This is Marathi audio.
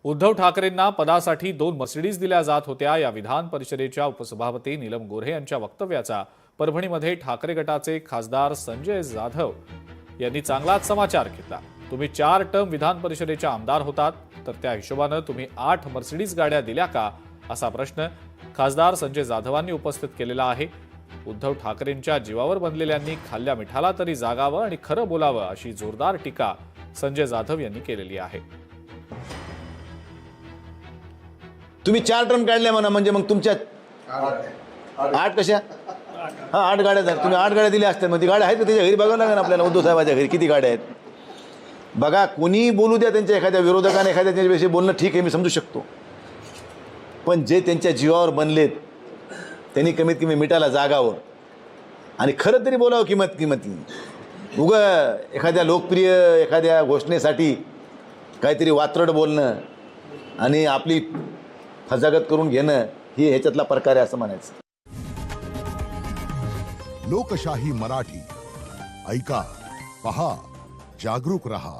उद्धव ठाकरेंना पदासाठी 2 मर्सिडीज दिल्या जात होत्या या विधान परिषदेच्या उपसभापती नीलम गोऱ्हे यांच्या वक्तव्याचा परभणीमध्ये ठाकरे गटाचे खासदार संजय जाधव यांनी चांगलाच समाचार घेतला। तुम्ही 4 टर्म विधान परिषदेच्या आमदार होतात, तर त्या हिशोबाने तुम्ही 8 मर्सिडीज गाड्या दिल्या का, असा प्रश्न खासदार संजय जाधवांनी उपस्थित केलेला आहे। उद्धव ठाकरेंच्या जीवावर बनलेल्यांनी खाल्ल्या मिठाला तरी जागावं आणि खरं बोलावं, अशी जोरदार टीका संजय जाधव यांनी केलेली आहे। तुम्ही 4 टर्म काढल्या म्हणा, म्हणजे मग तुमच्या 8 कशा? हा 8 गाड्या झाल्या। तुम्ही 8 गाड्या दिल्या असत्या, मग ती गाड्या आहेत का त्याच्या घरी बघावं लागेल आपल्याला। उद्धव साहेबांच्या घरी किती गाड्या आहेत बघा। कोणी बोलू द्या, त्यांच्या एखाद्या विरोधकाने एखाद्या त्यांच्याविषयी बोलणं ठीक आहे, मी समजू शकतो, पण जे त्यांच्या जीवावर बनलेत त्यांनी कमीत कमी मिठाला जागावं आणि खरं तरी बोलावं किंमती। उगा एखाद्या लोकप्रिय एखाद्या घोषणेसाठी काहीतरी वात्रट बोलणं आणि आपली फजागत करून घेणं, ही ह्याच्यातला प्रकार आहे असं म्हणायचं। लोकशाही मराठी ऐका, पहा, जागरूक रहा।